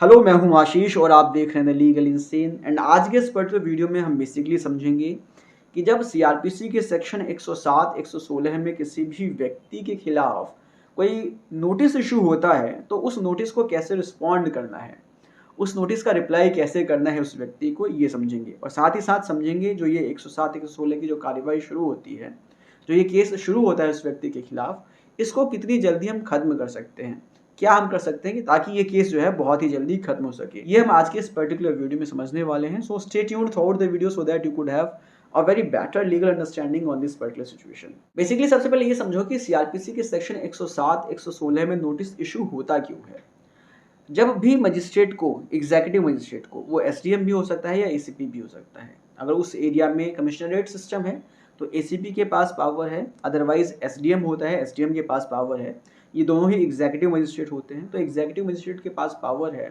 Hello, मैं हूं आशीष और आप देख रहे हैं द लीगल इंसेन। एंड आज के इस पर्टिकुलर वीडियो में हम बेसिकली समझेंगे कि जब सीआरपीसी के सेक्शन 107, 116 में किसी भी व्यक्ति के खिलाफ कोई नोटिस इशू होता है तो उस नोटिस को कैसे रिस्पॉन्ड करना है, उस नोटिस का रिप्लाई कैसे करना है उस व्यक्ति को, ये समझेंगे। और साथ ही साथ समझेंगे जो ये 107, 116 की जो कार्यवाही शुरू होती है, जो ये केस शुरू होता है उस व्यक्ति के खिलाफ, इसको कितनी जल्दी हम खत्म कर सकते हैं, क्या हम कर सकते हैं कि ताकि ये केस जो है बहुत ही जल्दी खत्म हो सके। ये हम आज के इस पर्टिकुलर वीडियो में समझने वाले हैं। So stay tuned throughout the video so that you could have a very better legal understanding on this particular situation. Basically सबसे पहले ये समझो कि सीआरपीसी के सेक्शन 107, 116 में नोटिस इशू होता क्यों है। जब भी मजिस्ट्रेट को, एग्जीक्यूटिव मजिस्ट्रेट को, वो एसडीएम भी हो सकता है या एसीपी भी हो सकता है। अगर उस एरिया में कमिश्नरेट सिस्टम है तो एसीपी के पास पावर है, अदरवाइज एसडीएम होता है, एसडीएम के पास पावर है। ये दोनों ही एग्जीक्यूटिव मजिस्ट्रेट होते हैं। तो एग्जीक्यूटिव मजिस्ट्रेट के पास पावर है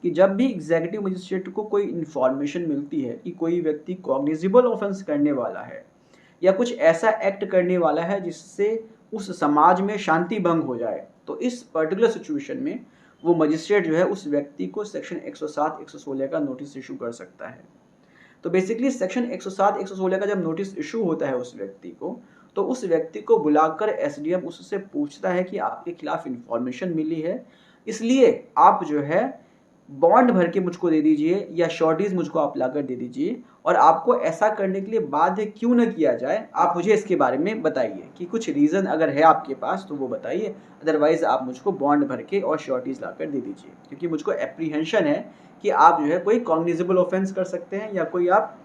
कि जब भी एग्जीक्यूटिव मजिस्ट्रेट को कोई इन्फॉर्मेशन मिलती है कि कोई व्यक्ति कॉग्निजिबल ऑफेंस करने वाला है या कुछ ऐसा एक्ट करने वाला है जिससे उस समाज में शांति भंग हो जाए, तो इस पर्टिकुलर सिचुएशन में वो मजिस्ट्रेट जो है उस व्यक्ति को सेक्शन 107, 116 का नोटिस इशू कर सकता है। तो बेसिकली सेक्शन 107, 116 का जब नोटिस इशू होता है उस व्यक्ति को, तो उस व्यक्ति को बुलाकर एसडीएम उससे पूछता है कि आपके खिलाफ इंफॉर्मेशन मिली है, इसलिए आप जो है बॉन्ड भर के मुझको दे दीजिए या श्योरिटीज मुझको आप लाकर दे दीजिए, और आपको ऐसा करने के लिए बाध्य क्यों न किया जाए, आप मुझे इसके बारे में बताइए कि कुछ रीज़न अगर है आपके पास तो वो बताइए, अदरवाइज आप मुझको बॉन्ड भर के और श्योरिटीज लाकर दे दीजिए, क्योंकि मुझको एप्रीहेंशन है कि आप जो है कोई कॉग्निजिबल ऑफेंस कर सकते हैं या कोई आप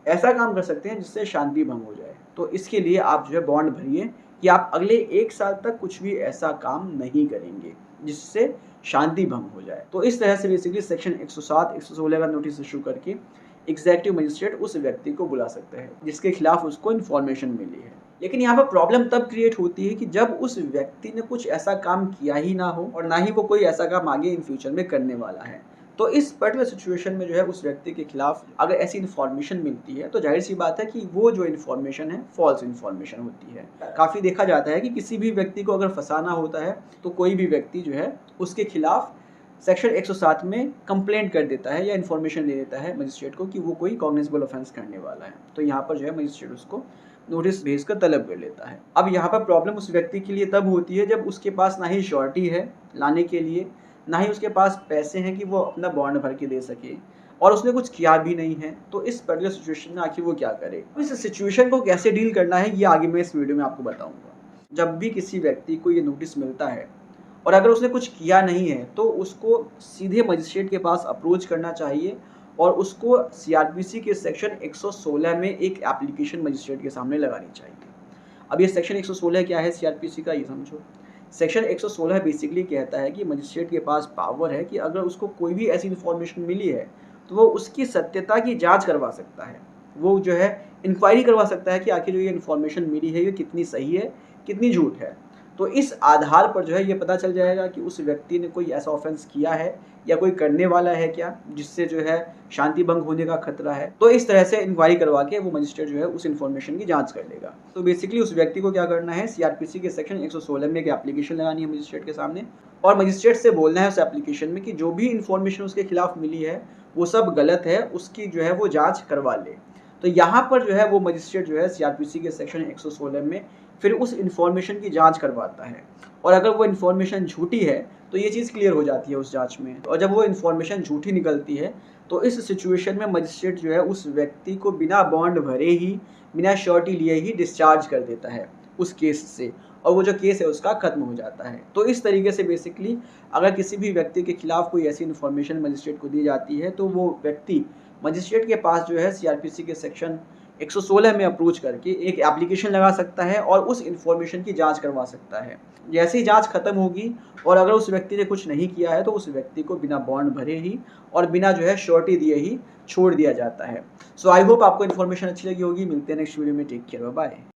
ऐसा काम कर सकते हैं जिससे शांति भंग हो जाए। तो इसके लिए आप जो है बॉन्ड भरिए कि आप अगले 1 साल तक कुछ भी ऐसा काम नहीं करेंगे जिससे शांति भंग हो जाए। तो इस तरह से बेसिकली सेक्शन 107, 116 का नोटिस इशू करके एग्जीक्यूटिव मजिस्ट्रेट उस व्यक्ति को बुला सकते हैं जिसके खिलाफ उसको इन्फॉर्मेशन मिली है। लेकिन यहाँ पर प्रॉब्लम तब क्रिएट होती है कि जब उस व्यक्ति ने कुछ ऐसा काम किया ही ना हो और ना ही वो कोई ऐसा काम आगे इन फ्यूचर में करने वाला है। तो इस पर्टिकुलर सिचुएशन में जो है उस व्यक्ति के खिलाफ अगर ऐसी इन्फॉर्मेशन मिलती है तो जाहिर सी बात है कि वो जो इन्फॉर्मेशन है फॉल्स इन्फॉर्मेशन होती है। काफ़ी देखा जाता है कि किसी भी व्यक्ति को अगर फंसाना होता है तो कोई भी व्यक्ति जो है उसके खिलाफ सेक्शन 107 में कंप्लेंट कर देता है या इन्फॉर्मेशन दे देता है मजिस्ट्रेट को कि वो कोई कॉग्निजिबल ऑफेंस करने वाला है। तो यहाँ पर जो है मजिस्ट्रेट उसको नोटिस भेजकर तलब कर लेता है। अब यहाँ पर प्रॉब्लम उस व्यक्ति के लिए तब होती है जब उसके पास ना ही श्योरिटी है लाने के लिए, ना ही उसके पास पैसे हैं कि वो अपना बॉन्ड भर के दे सके, और उसने कुछ किया भी नहीं है। तो इस पर्टिकुलर सिचुएशन में आखिर वो क्या करे, इस सिचुएशन को कैसे डील करना है, ये आगे मैं इस वीडियो में आपको बताऊंगा। जब भी किसी व्यक्ति को ये नोटिस मिलता है और अगर उसने कुछ किया नहीं है तो उसको सीधे मजिस्ट्रेट के पास अप्रोच करना चाहिए और उसको सीआरपीसी के सेक्शन 116 में एक एप्लीकेशन मजिस्ट्रेट के सामने लगानी चाहिए। अब ये सेक्शन 116 क्या है सीआरपीसी का, ये समझो। सेक्शन 116 बेसिकली कहता है कि मजिस्ट्रेट के पास पावर है कि अगर उसको कोई भी ऐसी इन्फॉर्मेशन मिली है तो वो उसकी सत्यता की जांच करवा सकता है। वो जो है इंक्वायरी करवा सकता है कि आखिर जो ये इन्फॉर्मेशन मिली है ये कितनी सही है, कितनी झूठ है। तो इस आधार पर जो है ये पता चल जाएगा कि उस व्यक्ति ने कोई ऐसा ऑफेंस किया है या कोई करने वाला है क्या जिससे जो है शांति भंग होने का खतरा है। तो इस तरह से इंक्वायरी करवा के वो मजिस्ट्रेट जो है उस इन्फॉर्मेशन की जांच कर लेगा। तो बेसिकली उस व्यक्ति को क्या करना है, सीआरपीसी के सेक्शन 116 में एक एप्लीकेशन लगानी है मजिस्ट्रेट के सामने, और मजिस्ट्रेट से बोलना है उस एप्लीकेशन में कि जो भी इन्फॉर्मेशन उसके खिलाफ मिली है वो सब गलत है, उसकी जो है वो जाँच करवा ले। तो यहाँ पर जो है वो मजिस्ट्रेट जो है सीआरपीसी के सेक्शन 116 में फिर उस इन्फॉर्मेशन की जांच करवाता है, और अगर वो इन्फॉर्मेशन झूठी है तो ये चीज़ क्लियर हो जाती है उस जांच में। और जब वो इन्फॉर्मेशन झूठी निकलती है तो इस सिचुएशन में मजिस्ट्रेट जो है उस व्यक्ति को बिना बॉन्ड भरे ही, बिना श्योरिटी लिए ही डिस्चार्ज कर देता है उस केस से, और वो जो केस है उसका खत्म हो जाता है। तो इस तरीके से बेसिकली अगर किसी भी व्यक्ति के खिलाफ कोई ऐसी इन्फॉर्मेशन मजिस्ट्रेट को दी जाती है तो वो व्यक्ति मजिस्ट्रेट के पास जो है सीआरपीसी के सेक्शन 116 में अप्रोच करके एक एप्लीकेशन लगा सकता है और उस इन्फॉर्मेशन की जांच करवा सकता है। जैसे ही जांच खत्म होगी और अगर उस व्यक्ति ने कुछ नहीं किया है तो उस व्यक्ति को बिना बॉन्ड भरे ही और बिना जो है श्योरिटी दिए ही छोड़ दिया जाता है। सो आई होप आपको इन्फॉर्मेशन अच्छी लगी होगी। मिलते हैं नेक्स्ट वीडियो में। Take care, bye.